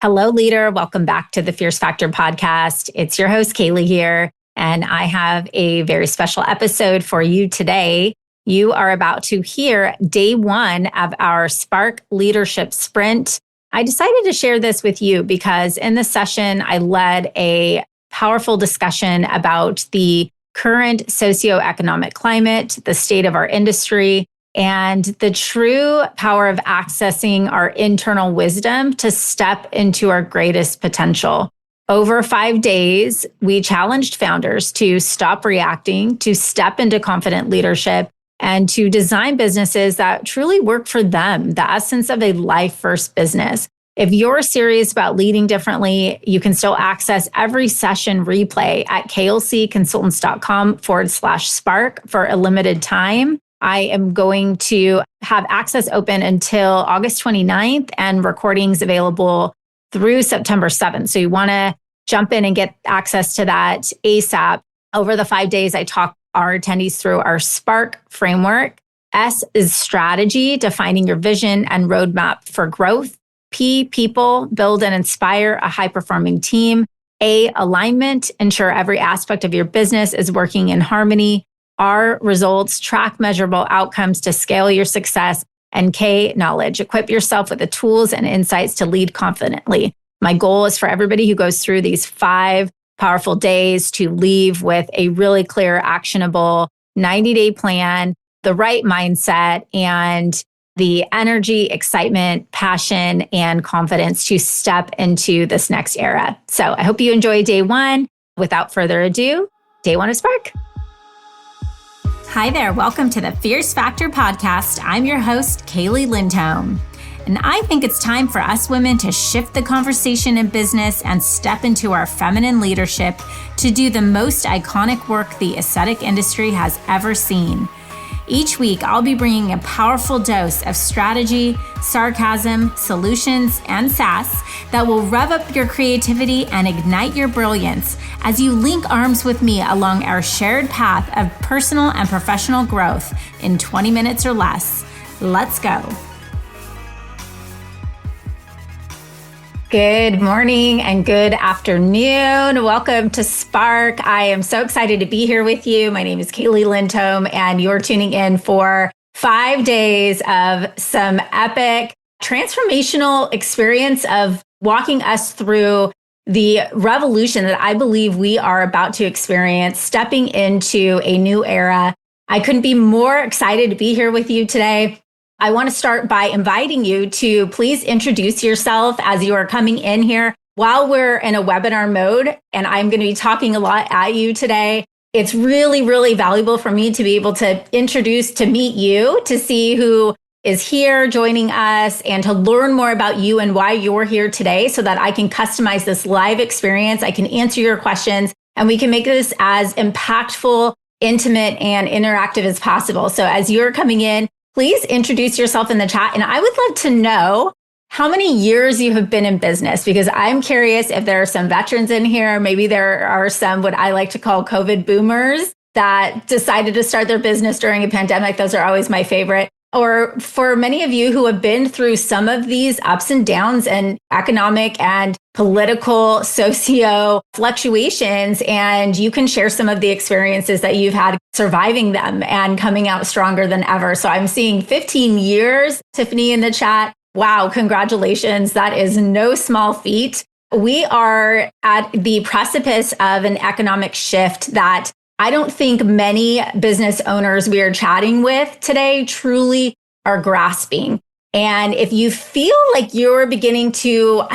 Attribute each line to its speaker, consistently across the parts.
Speaker 1: Hello, leader. Welcome back to the Fierce Factor podcast. It's your host, Kaeli here, and I have a very special episode for you today. You are about to hear day one of our Spark Leadership Sprint. I decided to share this with you because in this session, I led a powerful discussion about the current socioeconomic climate, the state of our industry, and the true power of accessing our internal wisdom to step into our greatest potential. Over 5 days, we challenged founders to stop reacting, to step into confident leadership, and to design businesses that truly work for them, the essence of a life-first business. If you're serious about leading differently, you can still access every session replay at klcconsultants.com/spark for a limited time. I am going to have access open until August 29th and recordings available through September 7th. So you want to jump in and get access to that ASAP. Over the 5 days, I talk our attendees through our Spark framework. S is strategy, defining your vision and roadmap for growth. P, people, build and inspire a high-performing team. A, alignment, ensure every aspect of your business is working in harmony. R, results, track measurable outcomes to scale your success. And K, knowledge, equip yourself with the tools and insights to lead confidently. My goal is for everybody who goes through these 5 powerful days to leave with a really clear, actionable 90-day plan, the right mindset, and the energy, excitement, passion, and confidence to step into this next era. So I hope you enjoy day one. Without further ado, day one of Spark. Hi there. Welcome to the Fierce Factor podcast. I'm your host, Kaeli Lindholm. And I think it's time for us women to shift the conversation in business and step into our feminine leadership to do the most iconic work the aesthetic industry has ever seen. Each week, I'll be bringing a powerful dose of strategy, sarcasm, solutions, and sass that will rev up your creativity and ignite your brilliance as you link arms with me along our shared path of personal and professional growth in 20 minutes or less. Let's go. Good morning and good afternoon. Welcome to Spark. I am so excited to be here with you. My name is Kaeli Lindholm, and you're tuning in for 5 days of some epic transformational experience of walking us through the revolution that I believe we are about to experience, stepping into a new era. I couldn't be more excited to be here with you today. I want to start by inviting you to please introduce yourself as you are coming in here while we're in a webinar mode. And I'm going to be talking a lot at you today. It's really, really valuable for me to be able to meet you, to see who is here joining us and to learn more about you and why you're here today so that I can customize this live experience. I can answer your questions and we can make this as impactful, intimate, and interactive as possible. So as you're coming in, please introduce yourself in the chat. And I would love to know how many years you have been in business, because I'm curious if there are some veterans in here. Maybe there are some, what I like to call COVID boomers, that decided to start their business during a pandemic. Those are always my favorite. Or for many of you who have been through some of these ups and downs and economic and political socio fluctuations, and you can share some of the experiences that you've had surviving them and coming out stronger than ever. So I'm seeing 15 years, Tiffany, in the chat. Wow, congratulations. That is no small feat. We are at the precipice of an economic shift that I don't think many business owners we are chatting with today truly are grasping. And if you feel like you're beginning to,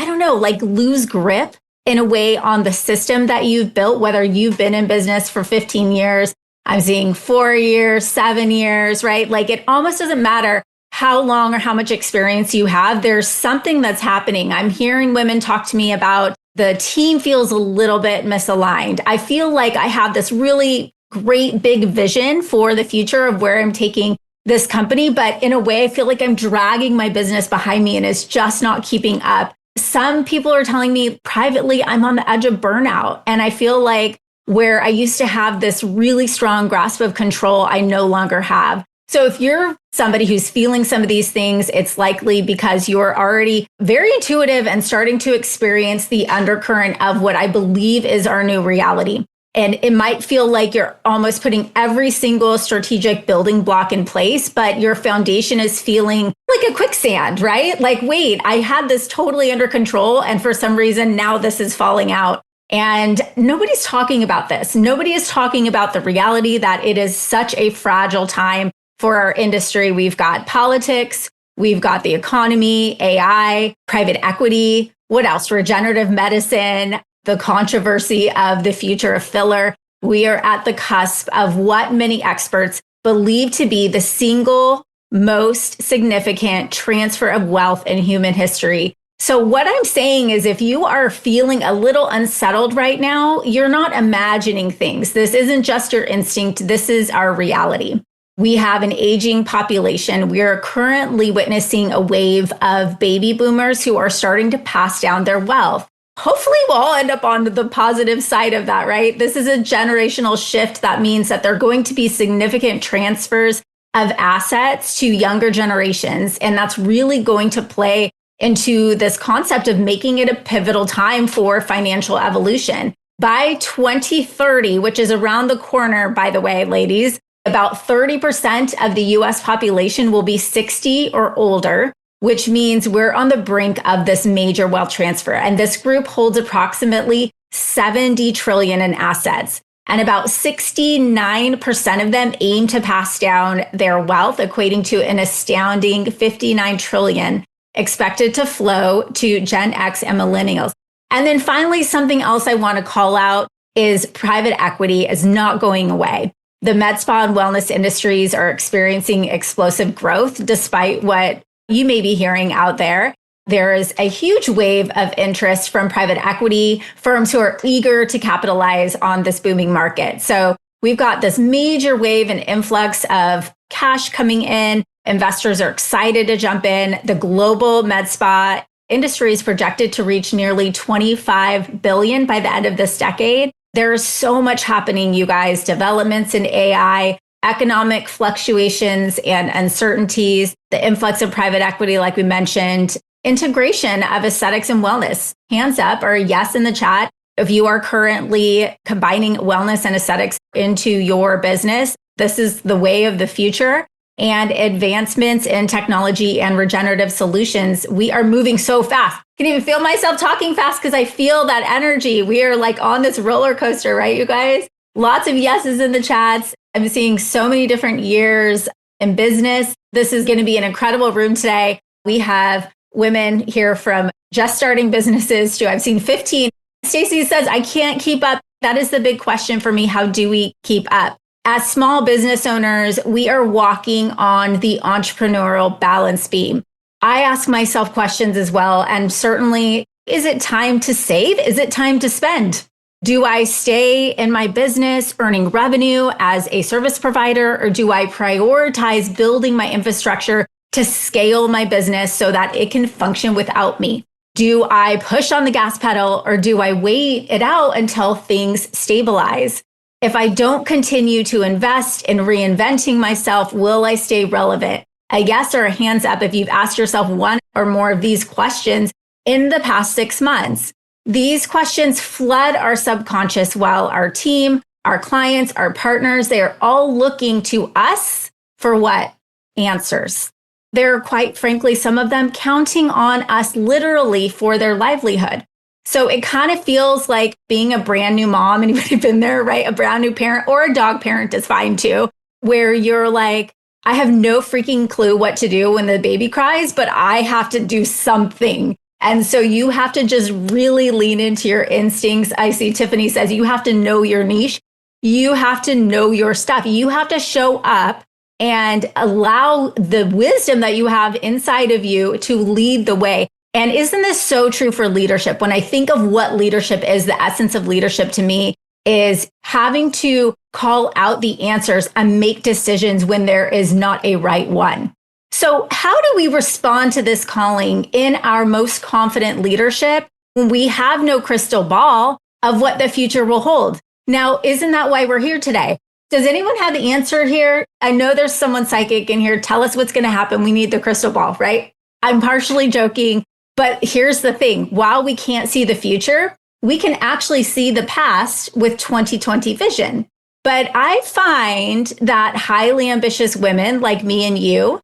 Speaker 1: lose grip in a way on the system that you've built, whether you've been in business for 15 years, I'm seeing 4 years, 7 years, right? Like it almost doesn't matter how long or how much experience you have. There's something that's happening. I'm hearing women talk to me about the team feels a little bit misaligned. I feel like I have this really great big vision for the future of where I'm taking this company, but in a way, I feel like I'm dragging my business behind me and it's just not keeping up. Some people are telling me privately, I'm on the edge of burnout. And I feel like where I used to have this really strong grasp of control, I no longer have. So if you're somebody who's feeling some of these things, it's likely because you're already very intuitive and starting to experience the undercurrent of what I believe is our new reality. And it might feel like you're almost putting every single strategic building block in place, but your foundation is feeling like a quicksand, right? Like, wait, I had this totally under control. And for some reason, now this is falling out. And nobody's talking about this. Nobody is talking about the reality that it is such a fragile time for our industry. We've got politics, we've got the economy, AI, private equity, what else? Regenerative medicine, the controversy of the future of filler. We are at the cusp of what many experts believe to be the single most significant transfer of wealth in human history. So what I'm saying is if you are feeling a little unsettled right now, you're not imagining things. This isn't just your instinct. This is our reality. We have an aging population. We are currently witnessing a wave of baby boomers who are starting to pass down their wealth. Hopefully we'll all end up on the positive side of that, right? This is a generational shift. That means that there are going to be significant transfers of assets to younger generations. And that's really going to play into this concept of making it a pivotal time for financial evolution. By 2030, which is around the corner, by the way, ladies, about 30% of the US population will be 60 or older, which means we're on the brink of this major wealth transfer. And this group holds approximately 70 trillion in assets. And about 69% of them aim to pass down their wealth, equating to an astounding 59 trillion expected to flow to Gen X and millennials. And then finally, something else I want to call out is private equity is not going away. The med spa and wellness industries are experiencing explosive growth, despite what you may be hearing out there. There is a huge wave of interest from private equity firms who are eager to capitalize on this booming market. So we've got this major wave and influx of cash coming in. Investors are excited to jump in. The global med spa industry is projected to reach nearly 25 billion by the end of this decade. There's so much happening, you guys, developments in AI, economic fluctuations and uncertainties, the influx of private equity, like we mentioned, integration of aesthetics and wellness. Hands up or yes in the chat if you are currently combining wellness and aesthetics into your business. This is the way of the future. And advancements in technology and regenerative solutions. We are moving so fast. I can even feel myself talking fast because I feel that energy. We are like on this roller coaster, right, you guys? Lots of yeses in the chats. I'm seeing so many different years in business. This is going to be an incredible room today. We have women here from just starting businesses to I've seen 15. Stacy says, I can't keep up. That is the big question for me. How do we keep up? As small business owners, we are walking on the entrepreneurial balance beam. I ask myself questions as well. And certainly, is it time to save? Is it time to spend? Do I stay in my business earning revenue as a service provider, or do I prioritize building my infrastructure to scale my business so that it can function without me? Do I push on the gas pedal, or do I wait it out until things stabilize? If I don't continue to invest in reinventing myself, will I stay relevant? A yes or a hands up if you've asked yourself one or more of these questions in the past 6 months. These questions flood our subconscious while our team, our clients, our partners, they are all looking to us for what? Answers. They're quite frankly, some of them counting on us literally for their livelihood. So it kind of feels like being a brand new mom. Anybody been there, right? A brand new parent or a dog parent is fine too, where you're like, I have no freaking clue what to do when the baby cries, but I have to do something. And so you have to just really lean into your instincts. I see Tiffany says you have to know your niche. You have to know your stuff. You have to show up and allow the wisdom that you have inside of you to lead the way. And isn't this so true for leadership? When I think of what leadership is, the essence of leadership to me is having to call out the answers and make decisions when there is not a right one. So how do we respond to this calling in our most confident leadership when we have no crystal ball of what the future will hold? Now, isn't that why we're here today? Does anyone have the answer here? I know there's someone psychic in here. Tell us what's going to happen. We need the crystal ball, right? I'm partially joking, but here's the thing. While we can't see the future, we can actually see the past with 2020 vision. But I find that highly ambitious women like me and you,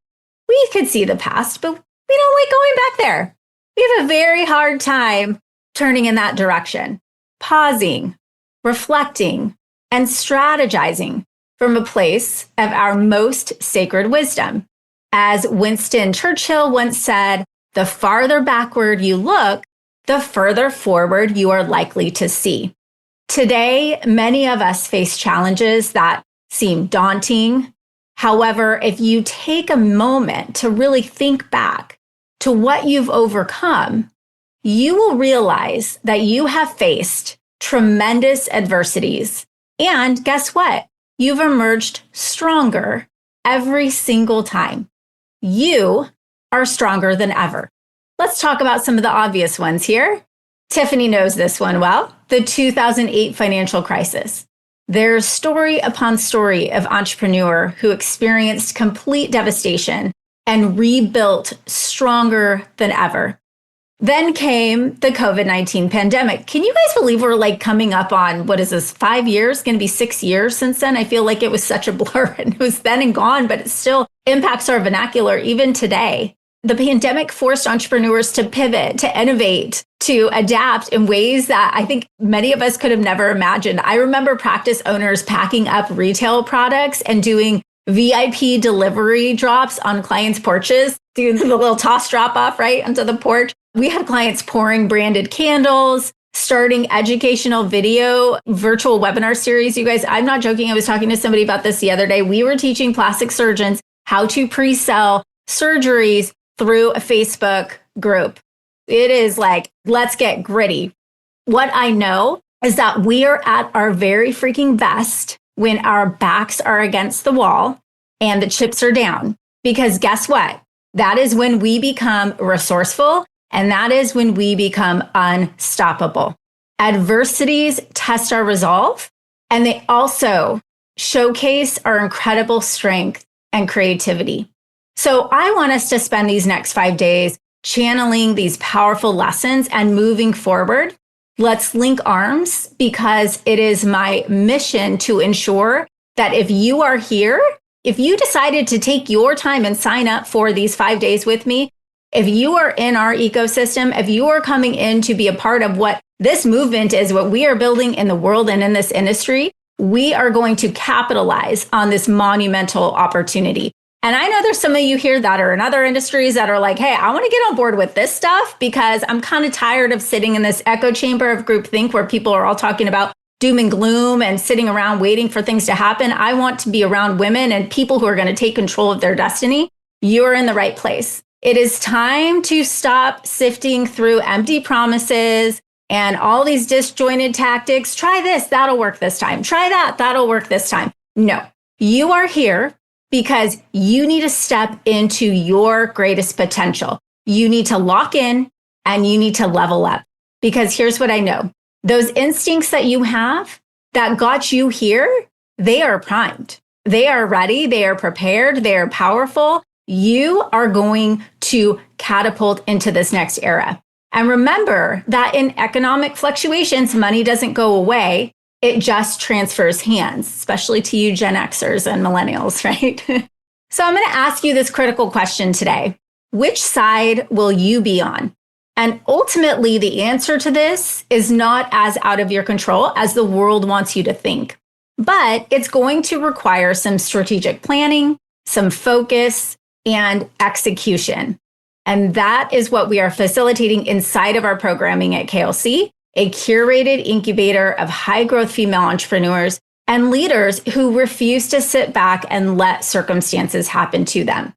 Speaker 1: we could see the past, but we don't like going back there. We have a very hard time turning in that direction, pausing, reflecting, and strategizing from a place of our most sacred wisdom. As Winston Churchill once said, the farther backward you look, the further forward you are likely to see. Today, many of us face challenges that seem daunting. However, if you take a moment to really think back to what you've overcome, you will realize that you have faced tremendous adversities. And guess what? You've emerged stronger every single time. You are stronger than ever. Let's talk about some of the obvious ones here. Tiffany knows this one well, the 2008 financial crisis. There's story upon story of entrepreneur who experienced complete devastation and rebuilt stronger than ever. Then came the COVID-19 pandemic. Can you guys believe we're like coming up on, what is this, 5 years? Going to be 6 years since then? I feel like it was such a blur and it was then and gone, but it still impacts our vernacular even today. The pandemic forced entrepreneurs to pivot, to innovate, to adapt in ways that I think many of us could have never imagined. I remember practice owners packing up retail products and doing VIP delivery drops on clients' porches, doing the little toss drop off right onto the porch. We had clients pouring branded candles, starting educational video, virtual webinar series. You guys, I'm not joking. I was talking to somebody about this the other day. We were teaching plastic surgeons how to pre-sell surgeries through a Facebook group. It is like, let's get gritty. What I know is that we are at our very freaking best when our backs are against the wall and the chips are down. Because guess what? That is when we become resourceful, and that is when we become unstoppable. Adversities test our resolve, and they also showcase our incredible strength and creativity. So I want us to spend these next 5 days channeling these powerful lessons and moving forward. Let's link arms, because it is my mission to ensure that if you are here, if you decided to take your time and sign up for these 5 days with me, if you are in our ecosystem, if you are coming in to be a part of what this movement is, what we are building in the world and in this industry, we are going to capitalize on this monumental opportunity. And I know there's some of you here that are in other industries that are like, hey, I want to get on board with this stuff because I'm kind of tired of sitting in this echo chamber of groupthink where people are all talking about doom and gloom and sitting around waiting for things to happen. I want to be around women and people who are going to take control of their destiny. You're in the right place. It is time to stop sifting through empty promises and all these disjointed tactics. Try this, that'll work this time. Try that, that'll work this time. No, you are here because you need to step into your greatest potential. You need to lock in and you need to level up. Because here's what I know. Those instincts that you have that got you here, they are primed. They are ready. They are prepared. They are powerful. You are going to catapult into this next era. And remember that in economic fluctuations, money doesn't go away. It just transfers hands, especially to you Gen Xers and millennials, right? So I'm going to ask you this critical question today. Which side will you be on? And ultimately, the answer to this is not as out of your control as the world wants you to think. But it's going to require some strategic planning, some focus, and execution. And that is what we are facilitating inside of our programming at KLC, a curated incubator of high-growth female entrepreneurs and leaders who refuse to sit back and let circumstances happen to them.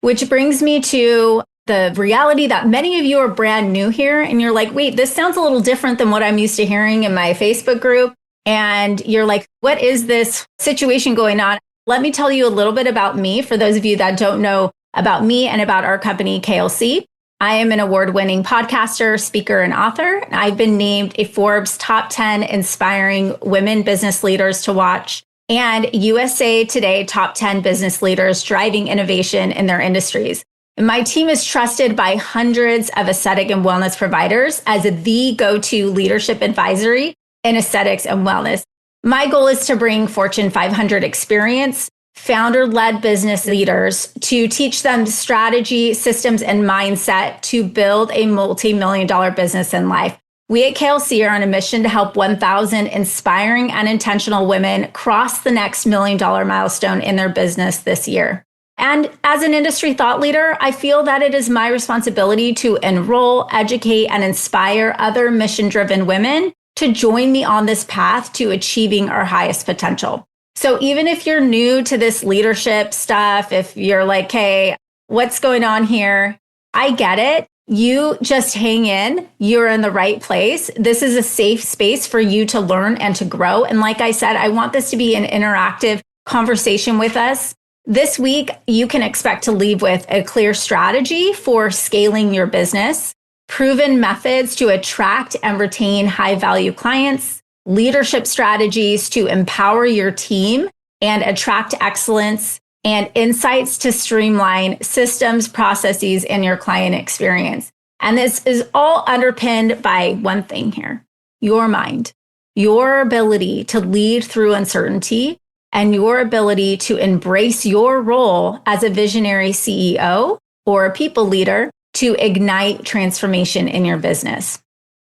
Speaker 1: Which brings me to the reality that many of you are brand new here and you're like, wait, this sounds a little different than what I'm used to hearing in my Facebook group. And you're like, what is this situation going on? Let me tell you a little bit about me for those of you that don't know about me and about our company, KLC. I am an award-winning podcaster, speaker, and author. I've been named a Forbes top 10 inspiring women business leaders to watch. and USA Today Top 10 Business Leaders Driving Innovation in Their Industries. And my team is trusted by hundreds of aesthetic and wellness providers as the go-to leadership advisory in aesthetics and wellness. My goal is to bring Fortune 500 experience, founder-led business leaders to teach them strategy, systems, and mindset to build a multi-million-dollar business in life. We at KLC are on a mission to help 1,000 inspiring and intentional women cross the next $1 million milestone in their business this year. And as an industry thought leader, I feel that it is my responsibility to enroll, educate, and inspire other mission-driven women to join me on this path to achieving our highest potential. So even if you're new to this leadership stuff, if you're like, hey, what's going on here? I get it. You just hang in. You're in the right place. This is a safe space for you to learn and to grow. And like I said, I want this to be an interactive conversation with us. This week, you can expect to leave with a clear strategy for scaling your business, proven methods to attract and retain high-value clients, leadership strategies to empower your team and attract excellence, and insights to streamline systems, processes, and your client experience. And this is all underpinned by one thing here: your mind, your ability to lead through uncertainty, and your ability to embrace your role as a visionary CEO or a people leader to ignite transformation in your business.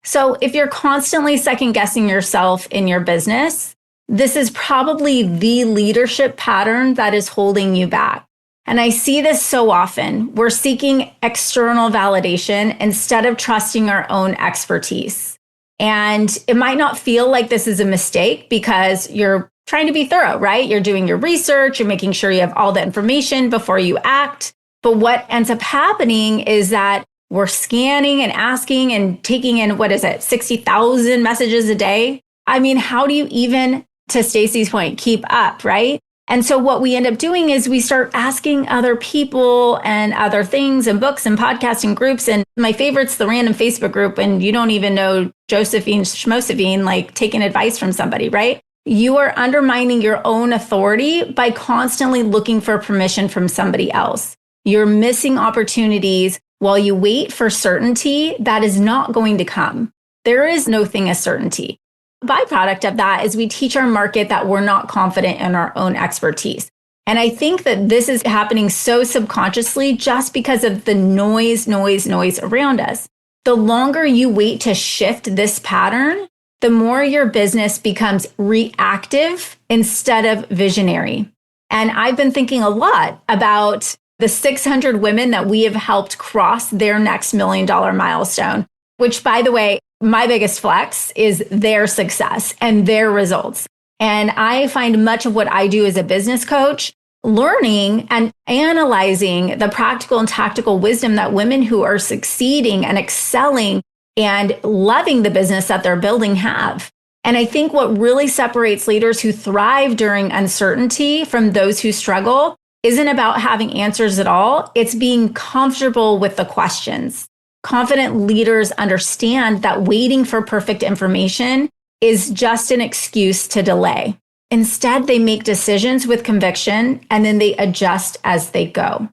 Speaker 1: So if you're constantly second guessing yourself in your business, this is probably the leadership pattern that is holding you back. And I see this so often. We're seeking external validation instead of trusting our own expertise. And it might not feel like this is a mistake because you're trying to be thorough, right? You're doing your research, you're making sure you have all the information before you act. But what ends up happening is that we're scanning and asking and taking in, 60,000 messages a day? I mean, how do you even, to Stacey's point, keep up, right? And so what we end up doing is we start asking other people and other things and books and podcasts and groups. And my favorite's the random Facebook group, and you don't even know Josephine Schmosephine, like taking advice from somebody, right? You are undermining your own authority by constantly looking for permission from somebody else. You're missing opportunities while you wait for certainty that is not going to come. There is no thing as certainty. A byproduct of that is we teach our market that we're not confident in our own expertise. And I think that this is happening so subconsciously just because of the noise around us. The longer you wait to shift this pattern, the more your business becomes reactive instead of visionary. And I've been thinking a lot about the 600 women that we have helped cross their next $1 million milestone, which, by the way, my biggest flex is their success and their results. And I find much of what I do as a business coach, learning and analyzing the practical and tactical wisdom that women who are succeeding and excelling and loving the business that they're building have. And I think what really separates leaders who thrive during uncertainty from those who struggle isn't about having answers at all. It's being comfortable with the questions. Confident leaders understand that waiting for perfect information is just an excuse to delay. Instead, they make decisions with conviction and then they adjust as they go.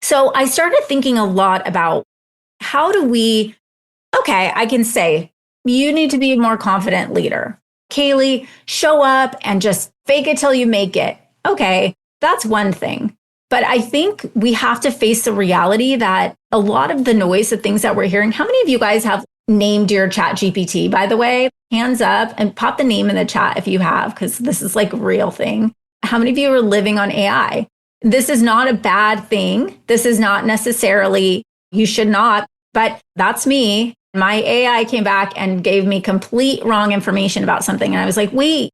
Speaker 1: So I started thinking a lot about how do we, I can say, you need to be a more confident leader. Kaeli, show up and just fake it till you make it. Okay, that's one thing. But I think we have to face the reality that a lot of the noise, the things that we're hearing, how many of you guys have named your chat GPT, by the way? Hands up and pop the name in the chat if you have, because this is like a real thing. How many of you are living on AI? This is not a bad thing. This is not necessarily, you should not, but that's me. My AI came back and gave me complete wrong information about something. And I was like, wait,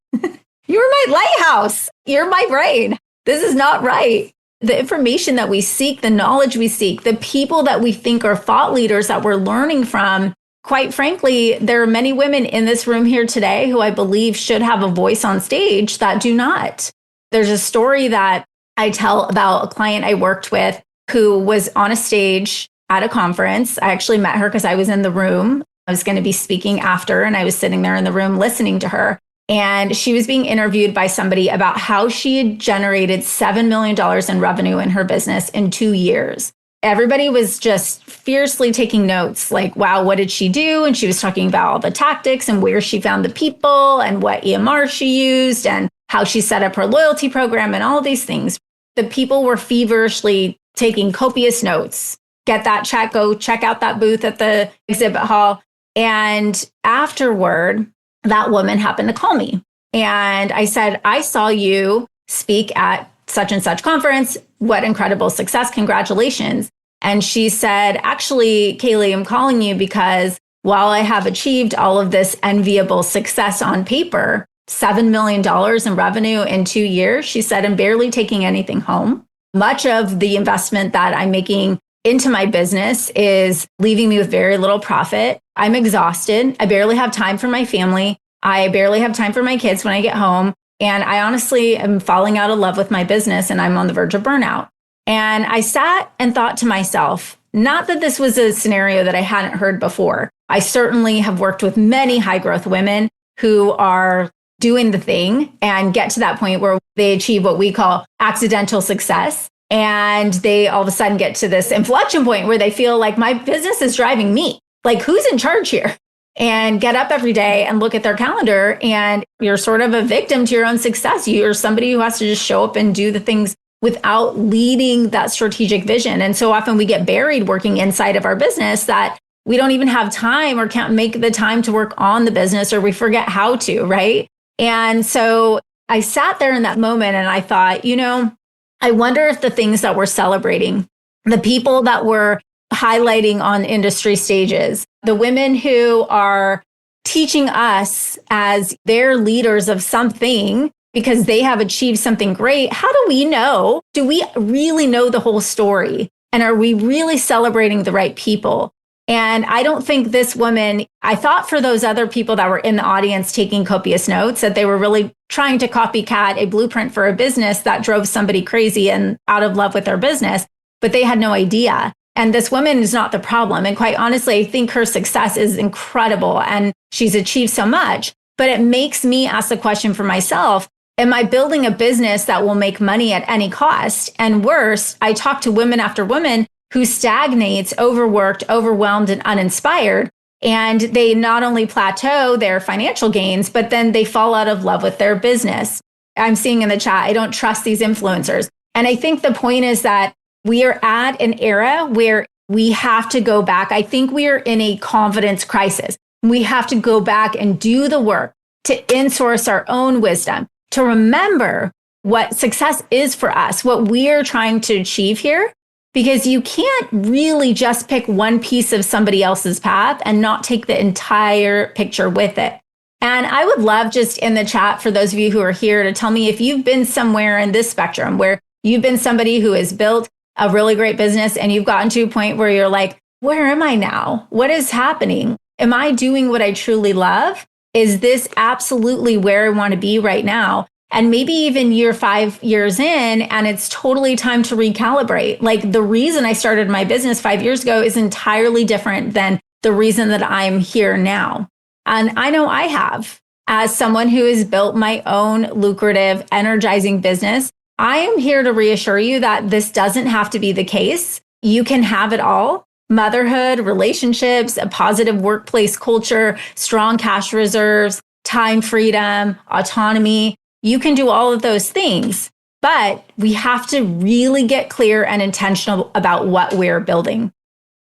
Speaker 1: you're my lighthouse. You're my brain. This is not right. The information that we seek, the knowledge we seek, the people that we think are thought leaders that we're learning from, quite frankly, there are many women in this room here today who I believe should have a voice on stage that do not. There's a story that I tell about a client I worked with who was on a stage at a conference. I actually met her because I was in the room. I was going to be speaking after, and I was sitting there in the room listening to her. And she was being interviewed by somebody about how she had generated $7 million in revenue in her business in 2 years. Everybody was just fiercely taking notes, like, wow, what did she do? And she was talking about all the tactics and where she found the people and what EMR she used and how she set up her loyalty program and all of these things. The people were feverishly taking copious notes. Get that check, go check out that booth at the exhibit hall. And afterward, that woman happened to call me. And I said, I saw you speak at such and such conference. What incredible success. Congratulations. And she said, actually, Kaeli, I'm calling you because while I have achieved all of this enviable success on paper, $7 million in revenue in 2 years, she said, I'm barely taking anything home. Much of the investment that I'm making into my business is leaving me with very little profit. I'm exhausted. I barely have time for my family. I barely have time for my kids when I get home. And I honestly am falling out of love with my business and I'm on the verge of burnout. And I sat and thought to myself, not that this was a scenario that I hadn't heard before. I certainly have worked with many high growth women who are doing the thing and get to that point where they achieve what we call accidental success. And they all of a sudden get to this inflection point where they feel like my business is driving me. Like, who's in charge here? And get up every day and look at their calendar and you're sort of a victim to your own success. You're somebody who has to just show up and do the things without leading that strategic vision. And so often we get buried working inside of our business that we don't even have time or can't make the time to work on the business, or we forget how to, right? And so I sat there in that moment and I thought, I wonder if the things that we're celebrating, the people that we're highlighting on industry stages, the women who are teaching us as their leaders of something because they have achieved something great, how do we know? Do we really know the whole story? And are we really celebrating the right people? And I don't think this woman, I thought for those other people that were in the audience taking copious notes, that they were really trying to copycat a blueprint for a business that drove somebody crazy and out of love with their business, but they had no idea. And this woman is not the problem. And quite honestly, I think her success is incredible and she's achieved so much, but it makes me ask the question for myself, am I building a business that will make money at any cost? And worse, I talk to women after women who stagnates, overworked, overwhelmed, and uninspired. And they not only plateau their financial gains, but then they fall out of love with their business. I'm seeing in the chat, I don't trust these influencers. And I think the point is that we are at an era where we have to go back. I think we are in a confidence crisis. We have to go back and do the work to insource our own wisdom, to remember what success is for us, what we are trying to achieve here. Because you can't really just pick one piece of somebody else's path and not take the entire picture with it. And I would love just in the chat for those of you who are here to tell me if you've been somewhere in this spectrum where you've been somebody who has built a really great business and you've gotten to a point where you're like, where am I now? What is happening? Am I doing what I truly love? Is this absolutely where I want to be right now? And maybe even you're 5 years in and it's totally time to recalibrate. Like the reason I started my business 5 years ago is entirely different than the reason that I'm here now. And I know I have, as someone who has built my own lucrative, energizing business. I am here to reassure you that this doesn't have to be the case. You can have it all. Motherhood, relationships, a positive workplace culture, strong cash reserves, time freedom, autonomy. You can do all of those things, but we have to really get clear and intentional about what we're building.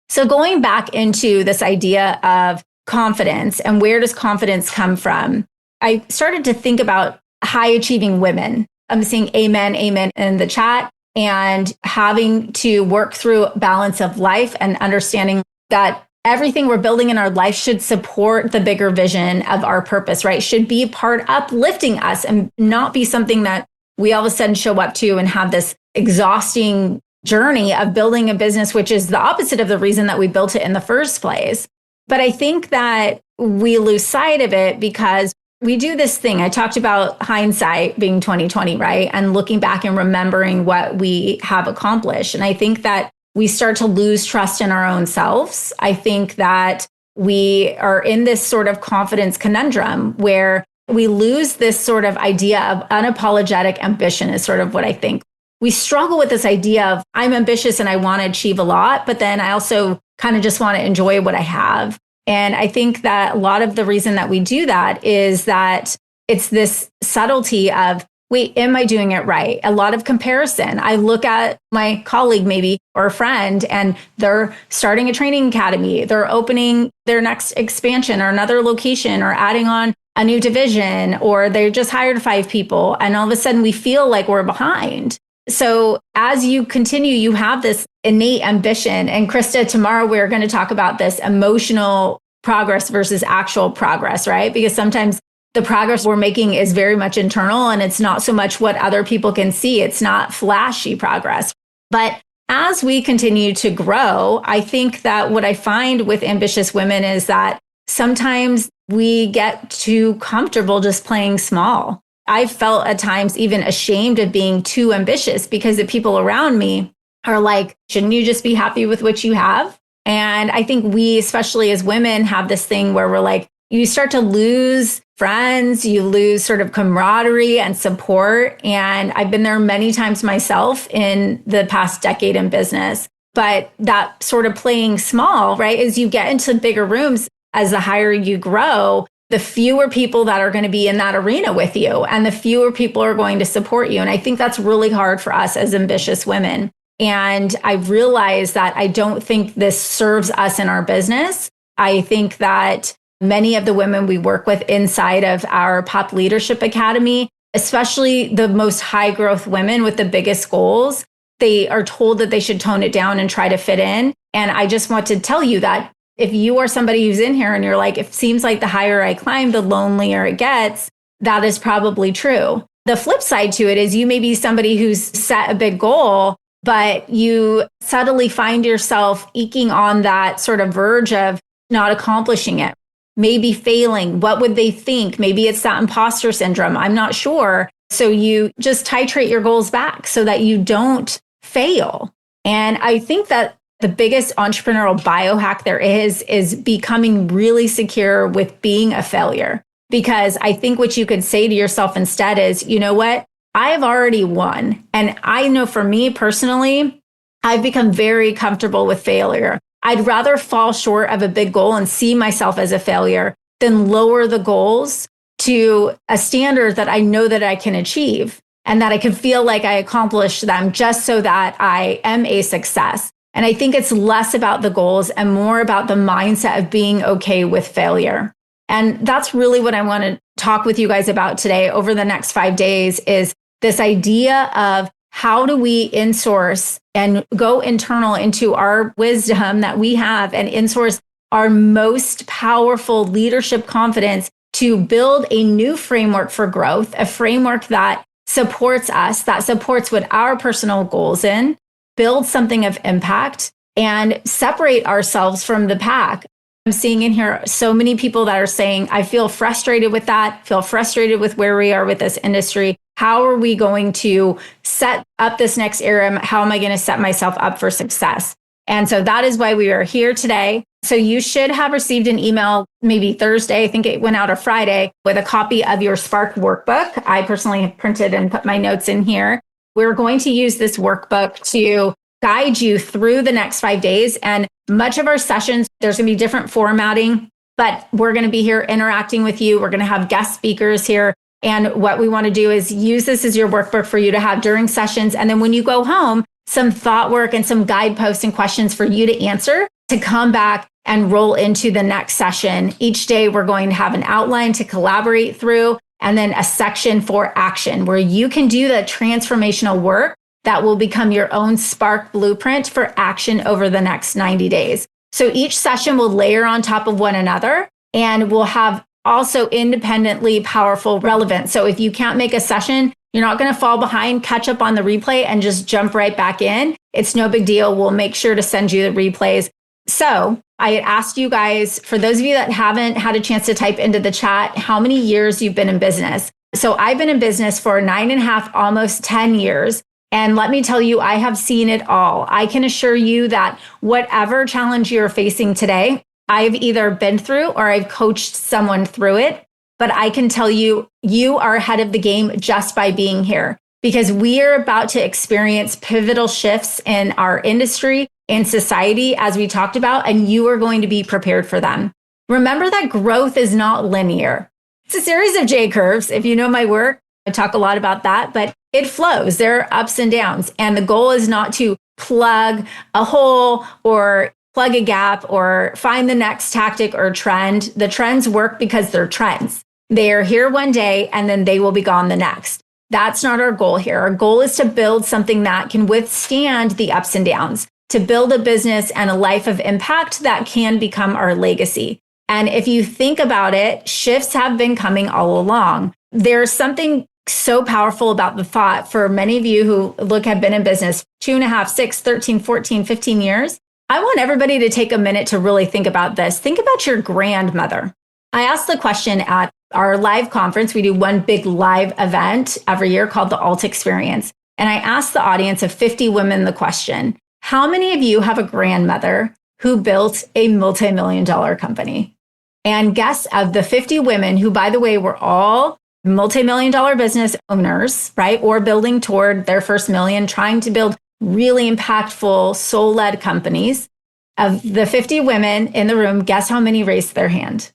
Speaker 1: So going back into this idea of confidence and where does confidence come from? I started to think about high achieving women. I'm seeing amen, amen in the chat, and having to work through balance of life and understanding that everything we're building in our life should support the bigger vision of our purpose, right? Should be part uplifting us and not be something that we all of a sudden show up to and have this exhausting journey of building a business, which is the opposite of the reason that we built it in the first place. But I think that we lose sight of it because we do this thing. I talked about hindsight being 2020, right? And looking back and remembering what we have accomplished. And I think that we start to lose trust in our own selves. I think that we are in this sort of confidence conundrum where we lose this sort of idea of unapologetic ambition is sort of what I think. We struggle with this idea of I'm ambitious and I want to achieve a lot, but then I also kind of just want to enjoy what I have. And I think that a lot of the reason that we do that is that it's this subtlety of, wait, am I doing it right? A lot of comparison. I look at my colleague maybe or a friend and they're starting a training academy. They're opening their next expansion or another location or adding on a new division, or they just hired 5 people. And all of a sudden we feel like we're behind. So as you continue, you have this innate ambition. And Krista, tomorrow we're going to talk about this emotional progress versus actual progress, right? Because sometimes the progress we're making is very much internal and it's not so much what other people can see. It's not flashy progress. But as we continue to grow, I think that what I find with ambitious women is that sometimes we get too comfortable just playing small. I've felt at times even ashamed of being too ambitious because the people around me are like, shouldn't you just be happy with what you have? And I think we, especially as women, have this thing where we're like, you start to lose friends, you lose sort of camaraderie and support. And I've been there many times myself in the past decade in business. But that sort of playing small, right, as you get into bigger rooms, as the higher you grow, the fewer people that are going to be in that arena with you and the fewer people are going to support you. And I think that's really hard for us as ambitious women. And I've realized that I don't think this serves us in our business. I think that many of the women we work with inside of our Pop Leadership Academy, especially the most high growth women with the biggest goals, they are told that they should tone it down and try to fit in. And I just want to tell you that if you are somebody who's in here and you're like, it seems like the higher I climb, the lonelier it gets, that is probably true. The flip side to it is you may be somebody who's set a big goal, but you subtly find yourself eking on that sort of verge of not accomplishing it, maybe failing. What would they think? Maybe it's that imposter syndrome. I'm not sure. So you just titrate your goals back so that you don't fail. And I think that the biggest entrepreneurial biohack there is becoming really secure with being a failure. Because I think what you could say to yourself instead is, you know what? I've already won. And I know for me personally, I've become very comfortable with failure. I'd rather fall short of a big goal and see myself as a failure than lower the goals to a standard that I know that I can achieve and that I can feel like I accomplished them just so that I am a success. And I think it's less about the goals and more about the mindset of being okay with failure. And that's really what I want to talk with you guys about today over the next 5 days is this idea of how do we insource and go internal into our wisdom that we have and insource our most powerful leadership confidence to build a new framework for growth, a framework that supports us, that supports what our personal goals in, build something of impact, and separate ourselves from the pack. I'm seeing in here so many people that are saying, I feel frustrated with that, feel frustrated with where we are with this industry. How are we going to set up this next era? How am I going to set myself up for success? And so that is why we are here today. So you should have received an email maybe Thursday, I think it went out on Friday, with a copy of your Spark workbook. I personally have printed and put my notes in here. We're going to use this workbook to guide you through the next 5 days. And much of our sessions, there's going to be different formatting, but we're going to be here interacting with you. We're going to have guest speakers here. And what we want to do is use this as your workbook for you to have during sessions. And then when you go home, some thought work and some guideposts and questions for you to answer to come back and roll into the next session. Each day, we're going to have an outline to collaborate through, and then a section for action where you can do the transformational work that will become your own Spark blueprint for action over the next 90 days. So each session will layer on top of one another and will have also independently powerful relevance. So if you can't make a session, you're not going to fall behind, catch up on the replay and just jump right back in. It's no big deal. We'll make sure to send you the replays. So I had asked you guys, for those of you that haven't had a chance to type into the chat, how many years you've been in business. So I've been in business for 9.5, almost 10 years. And let me tell you, I have seen it all. I can assure you that whatever challenge you're facing today, I've either been through or I've coached someone through it. but I can tell you, you are ahead of the game just by being here, because we are about to experience pivotal shifts in our industry and society, as we talked about, and you are going to be prepared for them. Remember that growth is not linear. It's a series of J curves. If you know my work, I talk a lot about that, but it flows. There are ups and downs. And the goal is not to plug a hole or plug a gap or find the next tactic or trend. The trends work because they're trends. They are here one day and then they will be gone the next. That's not our goal here. Our goal is to build something that can withstand the ups and downs, to build a business and a life of impact that can become our legacy. And if you think about it, shifts have been coming all along. There's something so powerful about the thought for many of you who have been in business 2.5, 6, 13, 14, 15 years. I want everybody to take a minute to really think about this. Think about your grandmother. I asked the question at our live conference. We do one big live event every year called the Alt Experience. And I asked the audience of 50 women the question, how many of you have a grandmother who built a multi-million-dollar company? And guess, of the 50 women who, by the way, were all multi-million-dollar business owners, right? Or building toward their first million, trying to build really impactful soul-led companies. Of the 50 women in the room, guess how many raised their hand?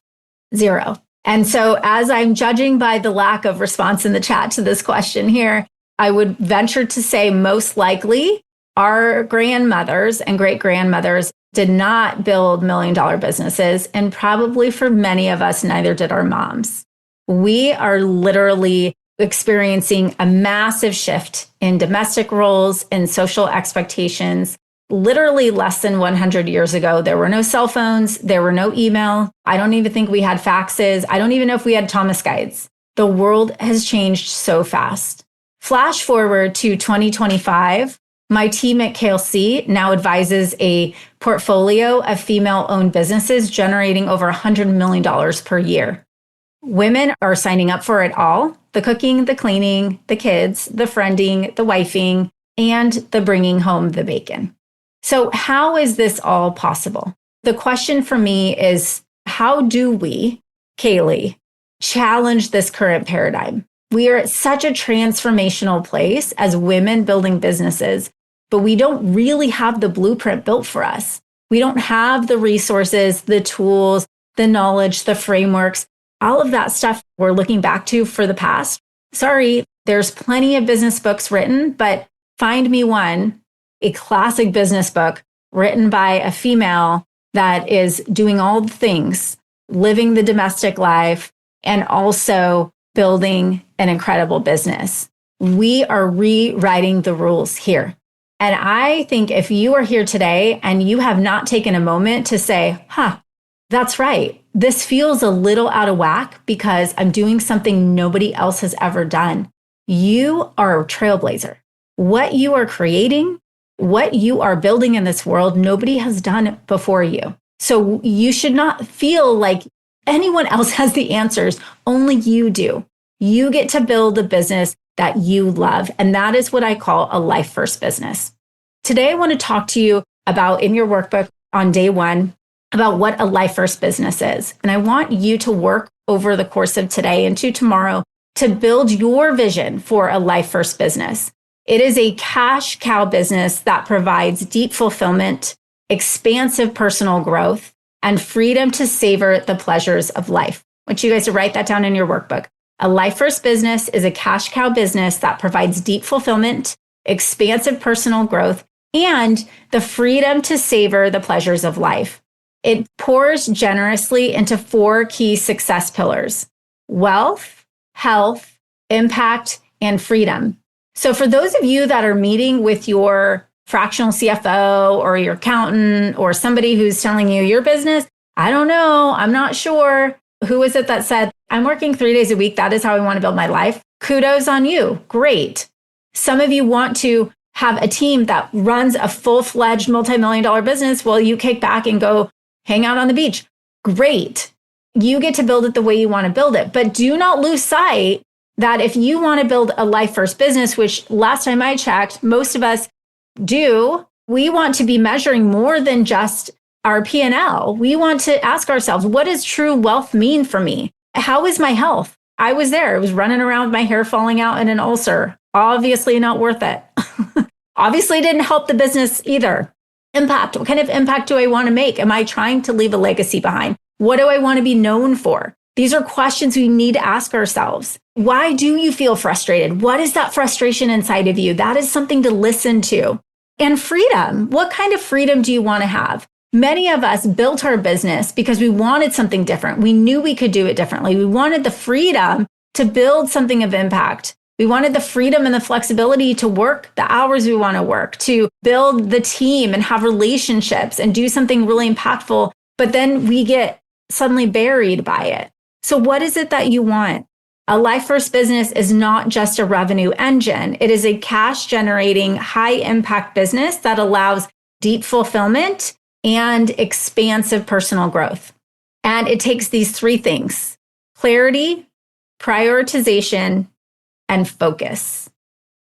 Speaker 1: 0. And so as I'm judging by the lack of response in the chat to this question here, I would venture to say most likely our grandmothers and great-grandmothers did not build million-dollar businesses. And probably for many of us, neither did our moms. We are literally experiencing a massive shift in domestic roles and social expectations. Literally less than 100 years ago, there were no cell phones, there were no email. I don't even think we had faxes. I don't even know if we had Thomas guides. The world has changed so fast. Flash forward to 2025, my team at Kaeli now advises a portfolio of female-owned businesses generating over $100 million per year. Women are signing up for it all: the cooking, the cleaning, the kids, the friending, the wifing, and the bringing home the bacon. So how is this all possible? The question for me is, how do we, Kaeli, challenge this current paradigm? We are at such a transformational place as women building businesses, but we don't really have the blueprint built for us. We don't have the resources, the tools, the knowledge, the frameworks, all of that stuff we're looking back to for the past. Sorry, there's plenty of business books written, but find me one, a classic business book written by a female that is doing all the things, living the domestic life, and also building an incredible business. We are rewriting the rules here. And I think if you are here today and you have not taken a moment to say, that's right, this feels a little out of whack because I'm doing something nobody else has ever done. You are a trailblazer. What you are creating, what you are building in this world, nobody has done it before you. So you should not feel like anyone else has the answers. Only you do. You get to build a business that you love. And that is what I call a life first business. Today, I want to talk to you about, in your workbook on day 1, about what a life first business is. And I want you to work over the course of today and to tomorrow to build your vision for a life first business. It is a cash cow business that provides deep fulfillment, expansive personal growth, and freedom to savor the pleasures of life. I want you guys to write that down in your workbook. A life first business is a cash cow business that provides deep fulfillment, expansive personal growth, and the freedom to savor the pleasures of life. It pours generously into 4 key success pillars: wealth, health, impact, and freedom. So for those of you that are meeting with your fractional CFO or your accountant or somebody who's telling you your business, I don't know, I'm not sure. Who is it that said, I'm working 3 days a week, that is how I want to build my life? Kudos on you. Great. Some of you want to have a team that runs a full-fledged multi-million-dollar business while you kick back and go hang out on the beach. Great. You get to build it the way you want to build it. But do not lose sight that if you want to build a life first business, which last time I checked, most of us do, we want to be measuring more than just our P&L. We want to ask ourselves, what does true wealth mean for me? How is my health? I was there. I was running around with my hair falling out in an ulcer. Obviously not worth it. Obviously didn't help the business either. Impact. What kind of impact do I want to make? Am I trying to leave a legacy behind? What do I want to be known for? These are questions we need to ask ourselves. Why do you feel frustrated? What is that frustration inside of you? That is something to listen to. And freedom. What kind of freedom do you want to have? Many of us built our business because we wanted something different. We knew we could do it differently. We wanted the freedom to build something of impact. We wanted the freedom and the flexibility to work the hours we want to work, to build the team and have relationships and do something really impactful. But then we get suddenly buried by it. So what is it that you want? A life first business is not just a revenue engine. It is a cash generating, high impact business that allows deep fulfillment and expansive personal growth. And it takes these three things: clarity, prioritization, and focus.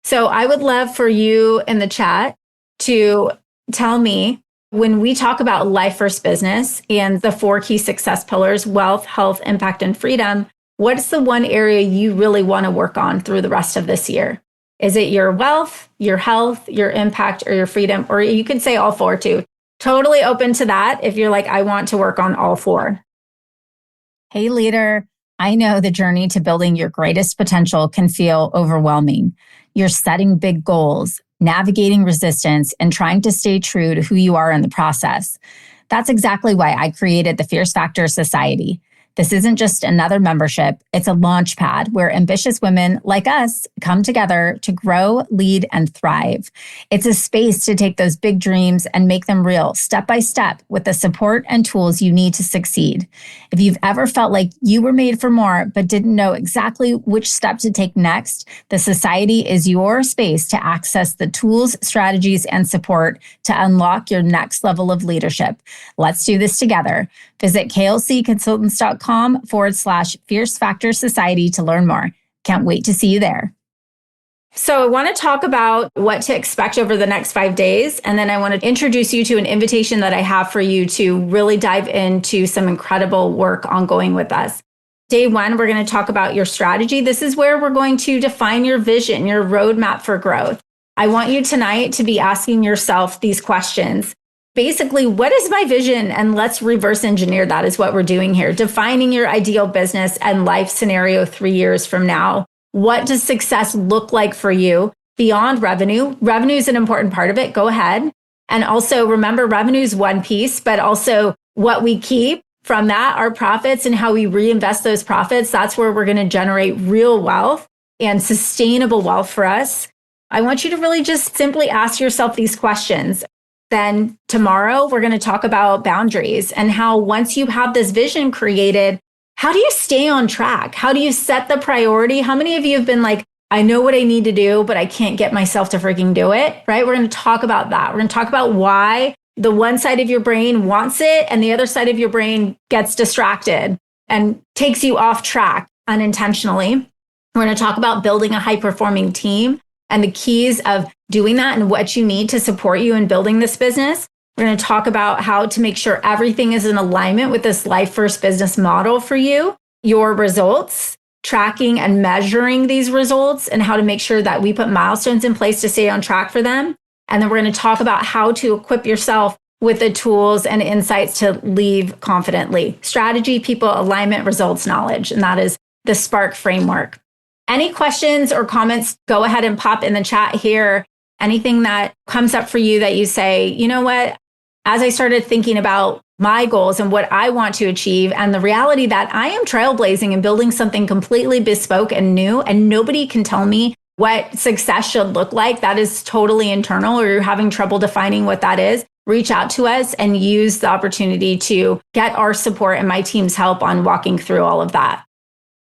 Speaker 1: So I would love for you in the chat to tell me, when we talk about life first business and the 4 key success pillars: wealth, health, impact, and freedom, what's the one area you really want to work on through the rest of this year? Is it your wealth, your health, your impact, or your freedom? Or you could say all 4 too. Totally open to that if you're like, I want to work on all 4. Hey, leader. I know the journey to building your greatest potential can feel overwhelming. You're setting big goals, navigating resistance, and trying to stay true to who you are in the process. That's exactly why I created the Fierce Factor Society. This isn't just another membership, it's a launch pad where ambitious women like us come together to grow, lead, and thrive. It's a space to take those big dreams and make them real, step by step, with the support and tools you need to succeed. If you've ever felt like you were made for more but didn't know exactly which step to take next, the Society is your space to access the tools, strategies, and support to unlock your next level of leadership. Let's do this together. Visit klcconsultants.com/Fierce Factor Society to learn more. Can't wait to see you there. So I want to talk about what to expect over the next 5 days. And then I want to introduce you to an invitation that I have for you to really dive into some incredible work ongoing with us. Day 1, we're going to talk about your strategy. This is where we're going to define your vision, your roadmap for growth. I want you tonight to be asking yourself these questions. Basically, what is my vision? And let's reverse engineer that is what we're doing here. Defining your ideal business and life scenario 3 years from now. What does success look like for you beyond revenue? Revenue is an important part of it. Go ahead. And also remember, revenue is one piece, but also what we keep from that, our profits, and how we reinvest those profits. That's where we're going to generate real wealth and sustainable wealth for us. I want you to really just simply ask yourself these questions. Then tomorrow, we're going to talk about boundaries and how once you have this vision created, how do you stay on track? How do you set the priority? How many of you have been like, I know what I need to do, but I can't get myself to freaking do it, right? We're going to talk about that. We're going to talk about why the one side of your brain wants it and the other side of your brain gets distracted and takes you off track unintentionally. We're going to talk about building a high-performing team and the keys of doing that and what you need to support you in building this business. We're going to talk about how to make sure everything is in alignment with this life first business model for you, your results, tracking and measuring these results, and how to make sure that we put milestones in place to stay on track for them. And then we're going to talk about how to equip yourself with the tools and insights to leave confidently. Strategy, people, alignment, results, knowledge. And that is the Spark framework. Any questions or comments, go ahead and pop in the chat here. Anything that comes up for you that you say, you know what, as I started thinking about my goals and what I want to achieve and the reality that I am trailblazing and building something completely bespoke and new, and nobody can tell me what success should look like, that is totally internal, or you're having trouble defining what that is, reach out to us and use the opportunity to get our support and my team's help on walking through all of that.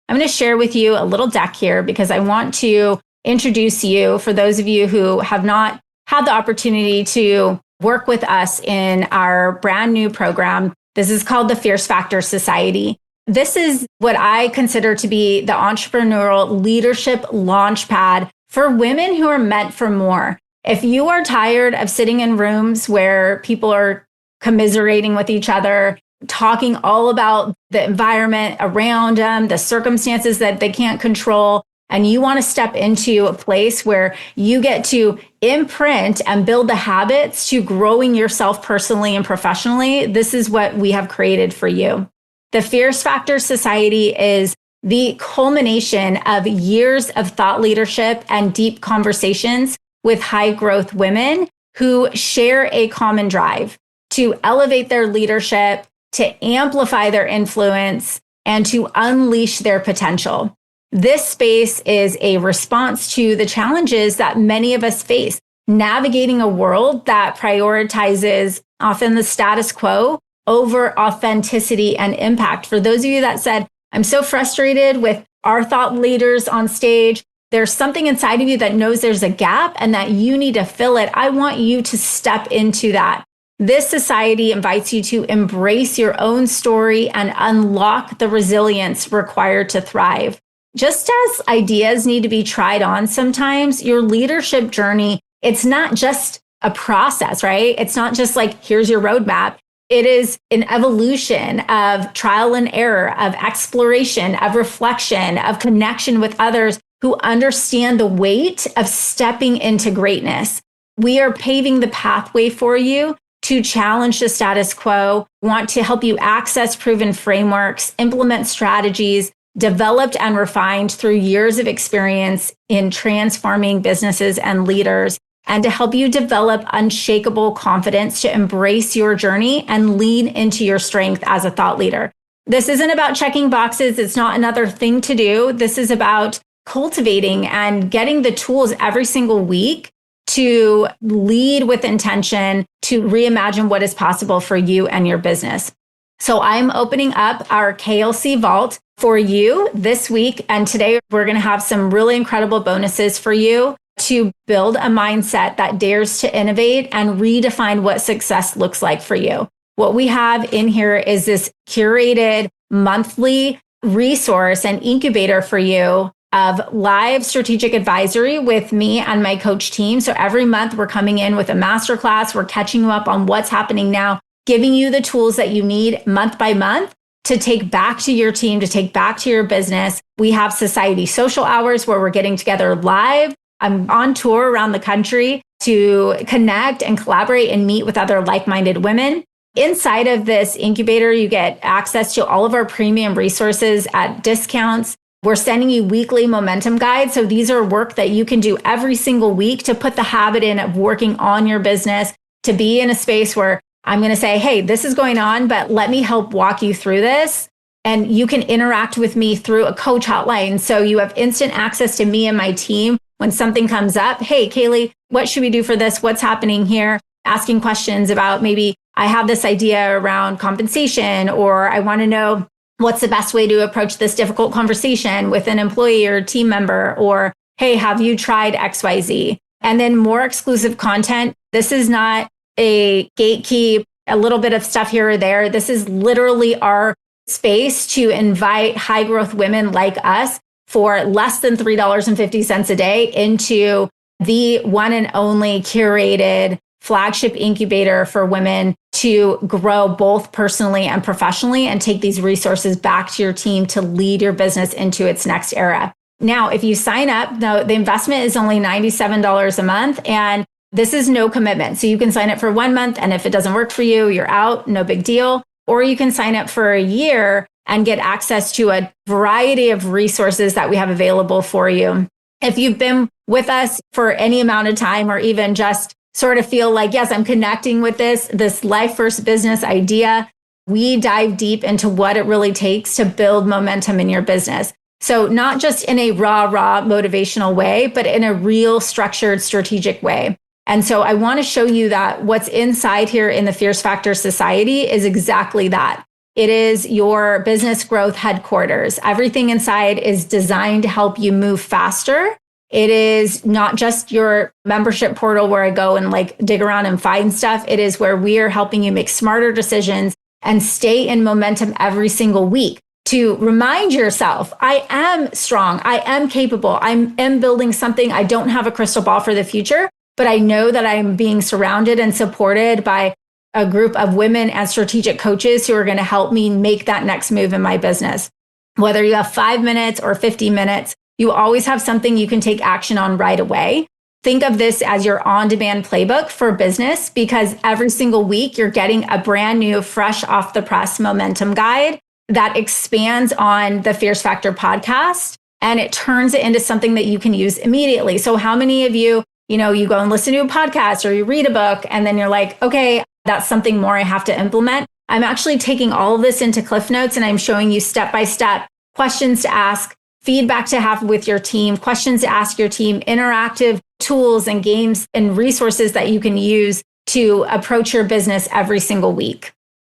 Speaker 1: I'm going to share with you a little deck here because I want to introduce you, for those of you who have not had the opportunity to work with us in our brand new program. This is called the Fierce Factor Society. This is what I consider to be the entrepreneurial leadership launchpad for women who are meant for more. If you are tired of sitting in rooms where people are commiserating with each other, talking all about the environment around them, the circumstances that they can't control. And you want to step into a place where you get to imprint and build the habits to growing yourself personally and professionally. This is what we have created for you. The Fierce Factor Society is the culmination of years of thought leadership and deep conversations with high growth women who share a common drive to elevate their leadership, to amplify their influence, and to unleash their potential. This space is a response to the challenges that many of us face, navigating a world that prioritizes often the status quo over authenticity and impact. For those of you that said, I'm so frustrated with our thought leaders on stage, there's something inside of you that knows there's a gap and that you need to fill it. I want you to step into that. This society invites you to embrace your own story and unlock the resilience required to thrive. Just as ideas need to be tried on sometimes, your leadership journey, it's not just a process, right? It's not just like, here's your roadmap. It is an evolution of trial and error, of exploration, of reflection, of connection with others who understand the weight of stepping into greatness. We are paving the pathway for you to challenge the status quo, want to help you access proven frameworks, implement strategies developed and refined through years of experience in transforming businesses and leaders, and to help you develop unshakable confidence to embrace your journey and lean into your strength as a thought leader. This isn't about checking boxes. It's not another thing to do. This is about cultivating and getting the tools every single week to lead with intention, to reimagine what is possible for you and your business. So I'm opening up our KLC Vault for you this week. And today we're going to have some really incredible bonuses for you to build a mindset that dares to innovate and redefine what success looks like for you. What we have in here is this curated monthly resource and incubator for you of live strategic advisory with me and my coach team. So every month we're coming in with a masterclass. We're catching you up on what's happening now, giving you the tools that you need month by month to take back to your team, to take back to your business. We have society social hours where we're getting together live. I'm on tour around the country to connect and collaborate and meet with other like-minded women. Inside of this incubator, you get access to all of our premium resources at discounts. We're sending you weekly momentum guides. So these are work that you can do every single week to put the habit in of working on your business, to be in a space where I'm going to say, hey, this is going on, but let me help walk you through this. And you can interact with me through a coach hotline. So you have instant access to me and my team when something comes up. Hey, Kaeli, what should we do for this? What's happening here? Asking questions about maybe I have this idea around compensation, or I want to know what's the best way to approach this difficult conversation with an employee or team member, or, hey, have you tried XYZ? And then more exclusive content. This is not a gatekeep, a little bit of stuff here or there. This is literally our space to invite high growth women like us for less than $3.50 a day into the one and only curated flagship incubator for women to grow both personally and professionally and take these resources back to your team to lead your business into its next era. Now, if you sign up, the investment is only $97 a month, and this is no commitment. So you can sign up for 1 month, and if it doesn't work for you, you're out, no big deal. Or you can sign up for a year and get access to a variety of resources that we have available for you. If you've been with us for any amount of time, or even just sort of feel like, yes, I'm connecting with this life first business idea, we dive deep into what it really takes to build momentum in your business. So not just in a raw motivational way, but in a real structured, strategic way. And so I want to show you that what's inside here in the Fierce Factor Society is exactly that. It is your business growth headquarters. Everything inside is designed to help you move faster. It is not just your membership portal where I go and dig around and find stuff. It is where we are helping you make smarter decisions and stay in momentum every single week to remind yourself, I am strong. I am capable. I am building something. I don't have a crystal ball for the future, but I know that I'm being surrounded and supported by a group of women and strategic coaches who are going to help me make that next move in my business. Whether you have 5 minutes or 50 minutes, you always have something you can take action on right away. Think of this as your on-demand playbook for business, because every single week you're getting a brand new, fresh off the press momentum guide that expands on the Fierce Factor podcast, and it turns it into something that you can use immediately. So how many of you, you go and listen to a podcast or you read a book and then you're like, okay, that's something more I have to implement. I'm actually taking all of this into Cliff Notes and I'm showing you step-by-step questions to ask, feedback to have with your team, questions to ask your team, interactive tools and games and resources that you can use to approach your business every single week.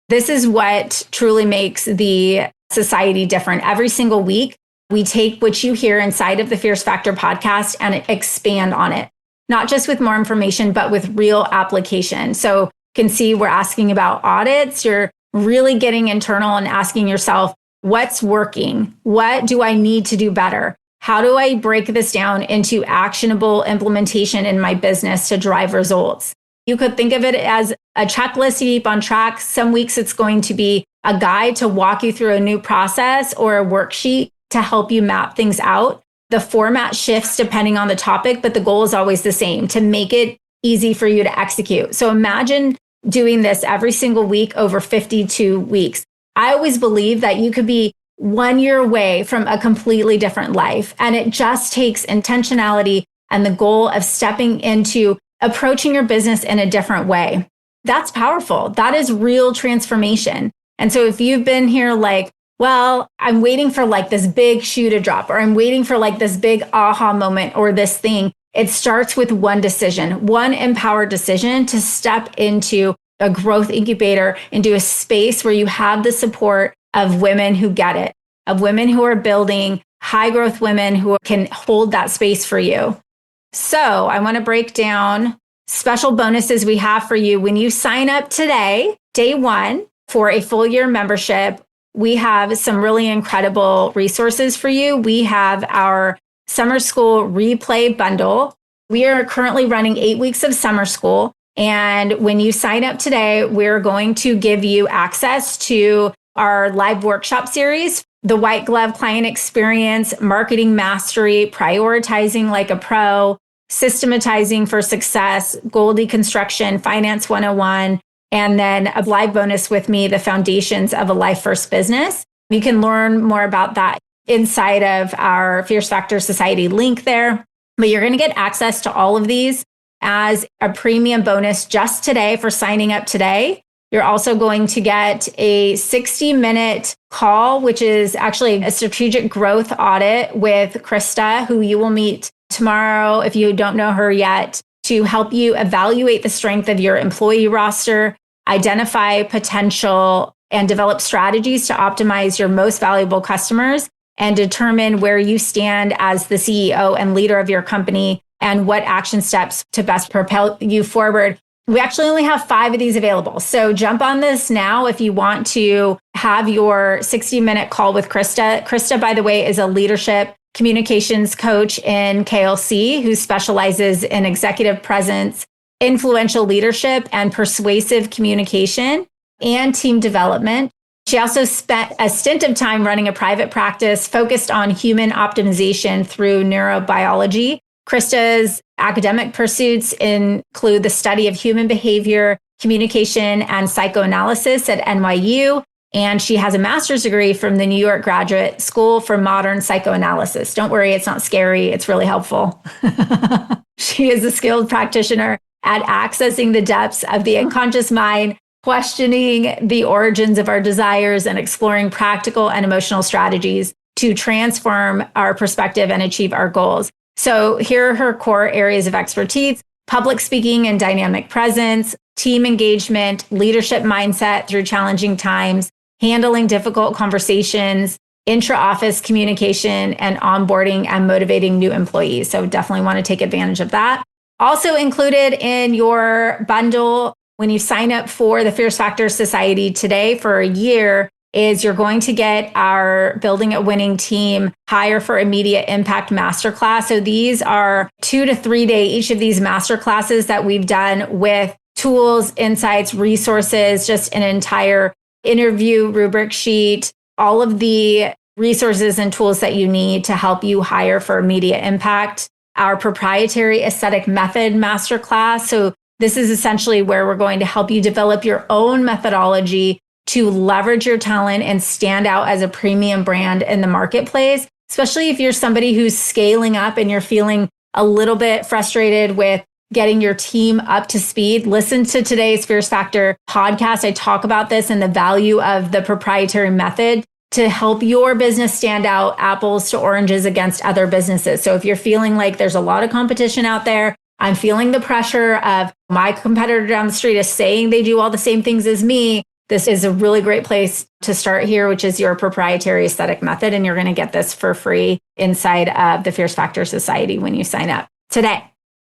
Speaker 1: This is what truly makes the society different. Every single week, we take what you hear inside of the Fierce Factor podcast and expand on it, not just with more information, but with real application. So you can see we're asking about audits. You're really getting internal and asking yourself, what's working? What do I need to do better? How do I break this down into actionable implementation in my business to drive results? You could think of it as a checklist to keep on track. Some weeks it's going to be a guide to walk you through a new process or a worksheet to help you map things out. The format shifts depending on the topic, but the goal is always the same, to make it easy for you to execute. So imagine doing this every single week over 52 weeks. I always believe that you could be 1 year away from a completely different life. And it just takes intentionality and the goal of stepping into approaching your business in a different way. That's powerful. That is real transformation. And so if you've been here like, well, I'm waiting for like this big shoe to drop, or I'm waiting for like this big aha moment or this thing, it starts with one decision, one empowered decision to step into a growth incubator, into a space where you have the support of women who get it, of women who are building high growth women who can hold that space for you. So I want to break down special bonuses we have for you. When you sign up today, day one, for a full year membership, we have some really incredible resources for you. We have our summer school replay bundle. We are currently running 8 weeks of summer school. And when you sign up today, we're going to give you access to our live workshop series, the White Glove Client Experience, Marketing Mastery, Prioritizing Like a Pro, Systematizing for Success, Goal Deconstruction, Finance 101, and then a live bonus with me, the Foundations of a Life First Business. You can learn more about that inside of our Fierce Factor Society link there. But you're going to get access to all of these as a premium bonus just today for signing up today. You're also going to get a 60-minute call, which is actually a strategic growth audit with Krista, who you will meet tomorrow if you don't know her yet, to help you evaluate the strength of your employee roster, identify potential, and develop strategies to optimize your most valuable customers, and determine where you stand as the CEO and leader of your company and what action steps to best propel you forward. We actually only have 5 of these available. So jump on this now if you want to have your 60-minute call with Krista. Krista, by the way, is a leadership communications coach in KLC who specializes in executive presence, influential leadership, and persuasive communication and team development. She also spent a stint of time running a private practice focused on human optimization through neurobiology. Krista's academic pursuits include the study of human behavior, communication, and psychoanalysis at NYU. And she has a master's degree from the New York Graduate School for Modern Psychoanalysis. Don't worry, it's not scary. It's really helpful. She is a skilled practitioner at accessing the depths of the unconscious mind, questioning the origins of our desires, and exploring practical and emotional strategies to transform our perspective and achieve our goals. So here are her core areas of expertise: public speaking and dynamic presence, team engagement, leadership mindset through challenging times, handling difficult conversations, intra-office communication, and onboarding and motivating new employees. So definitely want to take advantage of that. Also included in your bundle when you sign up for the Fierce Factor Society today for a year is you're going to get our Building a Winning Team Hire for Immediate Impact Masterclass. So these are 2 to 3 day, each of these masterclasses that we've done with tools, insights, resources, just an entire interview rubric sheet, all of the resources and tools that you need to help you hire for immediate impact. Our proprietary aesthetic method masterclass. So this is essentially where we're going to help you develop your own methodology to leverage your talent and stand out as a premium brand in the marketplace, especially if you're somebody who's scaling up and you're feeling a little bit frustrated with getting your team up to speed. Listen to today's Fierce Factor podcast. I talk about this and the value of the proprietary method to help your business stand out, apples to oranges against other businesses. So if you're feeling like there's a lot of competition out there, I'm feeling the pressure of my competitor down the street is saying they do all the same things as me, this is a really great place to start here, which is your proprietary aesthetic method. And you're going to get this for free inside of the Fierce Factor Society when you sign up today.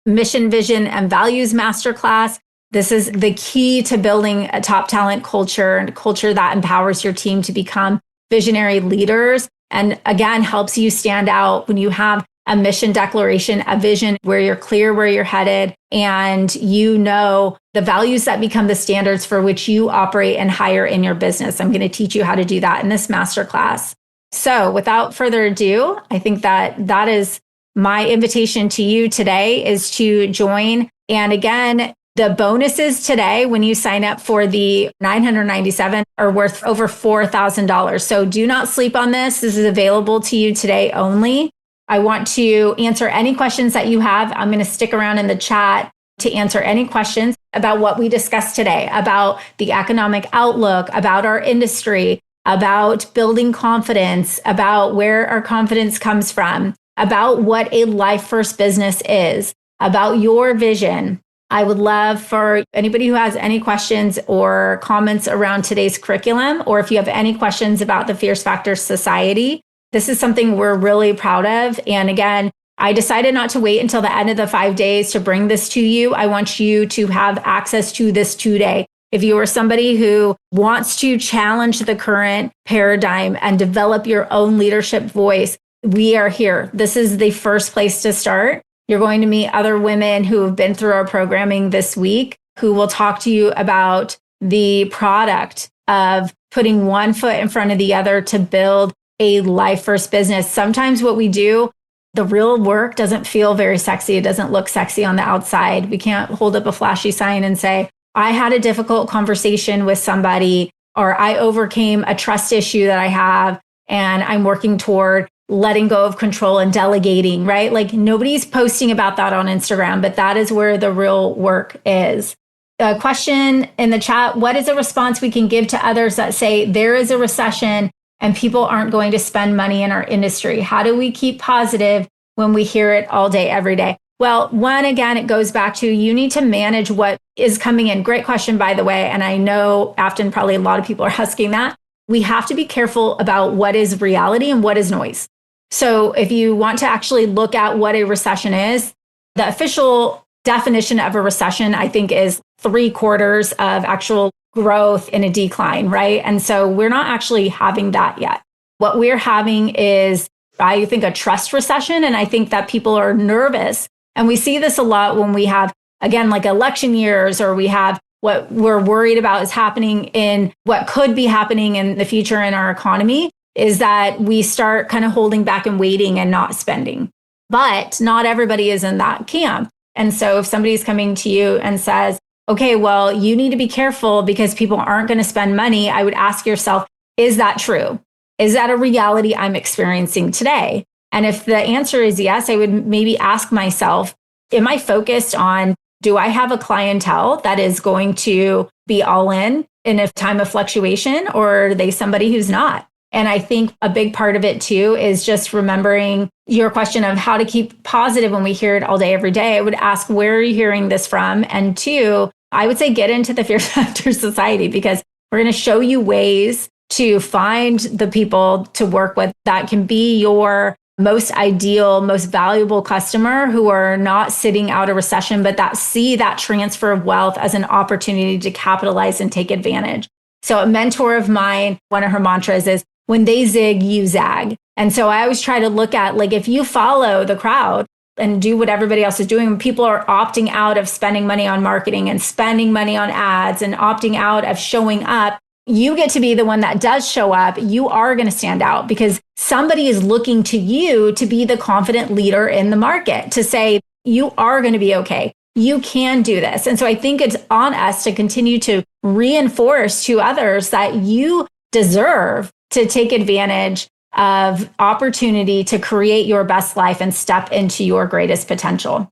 Speaker 1: Mission, vision, and values masterclass. This is the key to building a top talent culture and a culture that empowers your team to become visionary leaders. And again, helps you stand out when you have a mission declaration, a vision where you're clear where you're headed, and you know the values that become the standards for which you operate and hire in your business. I'm going to teach you how to do that in this masterclass. So without further ado, I think that is my invitation to you today is to join. And again, the bonuses today, when you sign up for the $997 are worth over $4,000. So do not sleep on this. This is available to you today only. I want to answer any questions that you have. I'm going to stick around in the chat to answer any questions about what we discussed today, about the economic outlook, about our industry, about building confidence, about where our confidence comes from, about what a life first business is, about your vision. I would love for anybody who has any questions or comments around today's curriculum, or if you have any questions about the Fierce Factor Society. This is something we're really proud of. And again, I decided not to wait until the end of the 5 days to bring this to you. I want you to have access to this today. If you are somebody who wants to challenge the current paradigm and develop your own leadership voice, we are here. This is the first place to start. You're going to meet other women who have been through our programming this week, who will talk to you about the product of putting one foot in front of the other to build a life first business. Sometimes what we do, the real work doesn't feel very sexy. It doesn't look sexy on the outside. We can't hold up a flashy sign and say, I had a difficult conversation with somebody, or I overcame a trust issue that I have, and I'm working toward letting go of control and delegating, right? Like nobody's posting about that on Instagram, but that is where the real work is. A question in the chat, what is a response we can give to others that say there is a recession and people aren't going to spend money in our industry? How do we keep positive when we hear it all day, every day? Well, one, again, it goes back to you need to manage what is coming in. Great question, by the way. And I know often probably a lot of people are asking that. We have to be careful about what is reality and what is noise. So if you want to actually look at what a recession is, the official definition of a recession, I think, is 3/4 of actual growth in a decline, right? And so we're not actually having that yet. What we're having is, I think, a trust recession. And I think that people are nervous. And we see this a lot when we have, again, like election years, or we have what we're worried about is happening in what could be happening in the future in our economy, is that we start kind of holding back and waiting and not spending. But not everybody is in that camp. And so if somebody's coming to you and says, okay, well, you need to be careful because people aren't going to spend money, I would ask yourself, is that true? Is that a reality I'm experiencing today? And if the answer is yes, I would maybe ask myself, am I focused on, do I have a clientele that is going to be all in a time of fluctuation, or are they somebody who's not? And I think a big part of it too is just remembering your question of how to keep positive when we hear it all day, every day. I would ask, where are you hearing this from? And two, I would say get into the Fierce Factor Society, because we're going to show you ways to find the people to work with that can be your most ideal, most valuable customer, who are not sitting out a recession, but that see that transfer of wealth as an opportunity to capitalize and take advantage. So a mentor of mine, one of her mantras is, when they zig, you zag. And so I always try to look at, like, if you follow the crowd, and do what everybody else is doing. People are opting out of spending money on marketing and spending money on ads and opting out of showing up. You get to be the one that does show up. You are going to stand out because somebody is looking to you to be the confident leader in the market, to say, you are going to be okay. You can do this. And so I think it's on us to continue to reinforce to others that you deserve to take advantage of opportunity to create your best life and step into your greatest potential.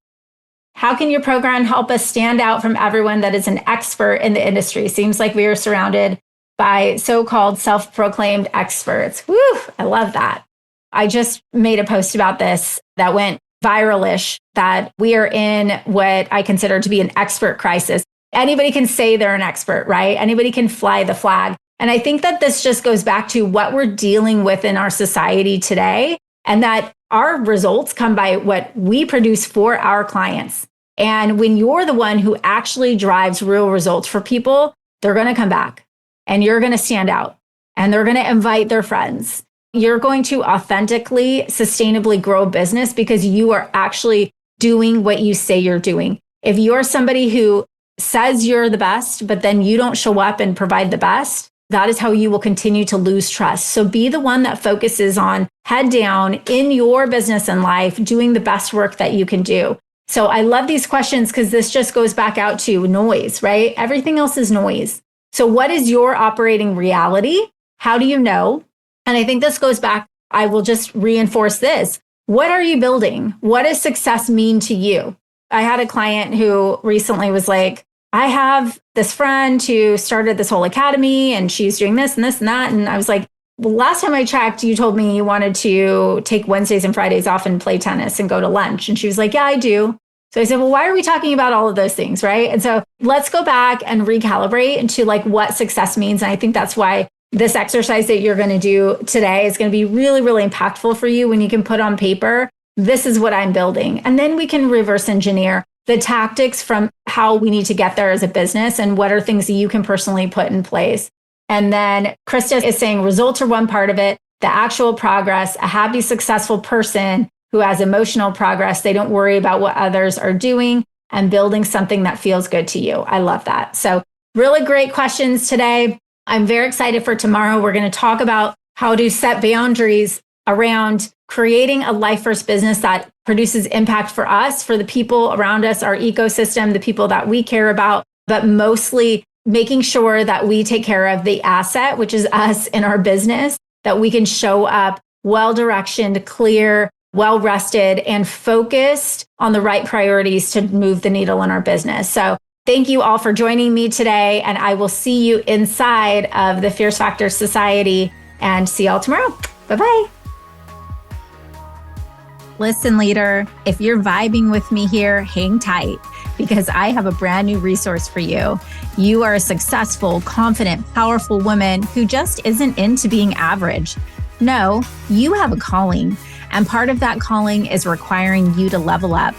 Speaker 1: How can your program help us stand out from everyone that is an expert in the industry? Seems like we are surrounded by so-called self-proclaimed experts. Woo, I love that. I just made a post about this that went viral-ish, that we are in what I consider to be an expert crisis. Anybody can say they're an expert, right? Anybody can fly the flag. And I think that this just goes back to what we're dealing with in our society today, and that our results come by what we produce for our clients. And when you're the one who actually drives real results for people, they're going to come back and you're going to stand out and they're going to invite their friends. You're going to authentically, sustainably grow a business because you are actually doing what you say you're doing. If you're somebody who says you're the best, but then you don't show up and provide the best, that is how you will continue to lose trust. So be the one that focuses on head down in your business and life, doing the best work that you can do. So I love these questions because this just goes back out to noise, right? Everything else is noise. So what is your operating reality? How do you know? And I think this goes back, I will just reinforce this. What are you building? What does success mean to you? I had a client who recently was like, I have this friend who started this whole academy and she's doing this and this and that. And I was like, well, last time I checked, you told me you wanted to take Wednesdays and Fridays off and play tennis and go to lunch. And she was like, yeah, I do. So I said, well, why are we talking about all of those things, right? And so let's go back and recalibrate into like what success means. And I think that's why this exercise that you're going to do today is going to be really, really impactful for you when you can put on paper, this is what I'm building. And then we can reverse engineer the tactics from how we need to get there as a business and what are things that you can personally put in place. And then Krista is saying results are one part of it, the actual progress, a happy, successful person who has emotional progress. They don't worry about what others are doing and building something that feels good to you. I love that. So really great questions today. I'm very excited for tomorrow. We're going to talk about how to set boundaries around creating a life first business that produces impact for us, for the people around us, our ecosystem, the people that we care about, but mostly making sure that we take care of the asset, which is us in our business, that we can show up well-directioned, clear, well-rested, and focused on the right priorities to move the needle in our business. So thank you all for joining me today, and I will see you inside of the Fierce Factor Society, and see y'all tomorrow. Bye-bye. Listen, leader, if you're vibing with me here, hang tight because I have a brand new resource for you. You are a successful, confident, powerful woman who just isn't into being average. No, you have a calling, and part of that calling is requiring you to level up.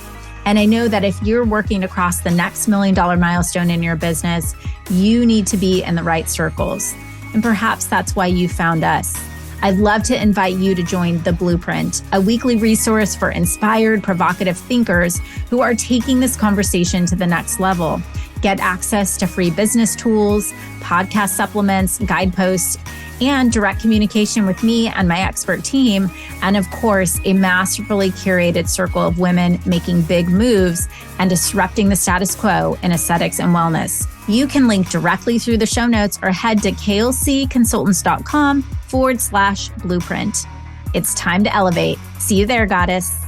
Speaker 1: And I know that if you're working across the next $1 million milestone in your business, you need to be in the right circles. And perhaps that's why you found us. I'd love to invite you to join The Blueprint, a weekly resource for inspired, provocative thinkers who are taking this conversation to the next level. Get access to free business tools, podcast supplements, guideposts, and direct communication with me and my expert team. And of course, a masterfully curated circle of women making big moves and disrupting the status quo in aesthetics and wellness. You can link directly through the show notes or head to kaelcconsultants.com/blueprint. It's time to elevate. See you there, goddess.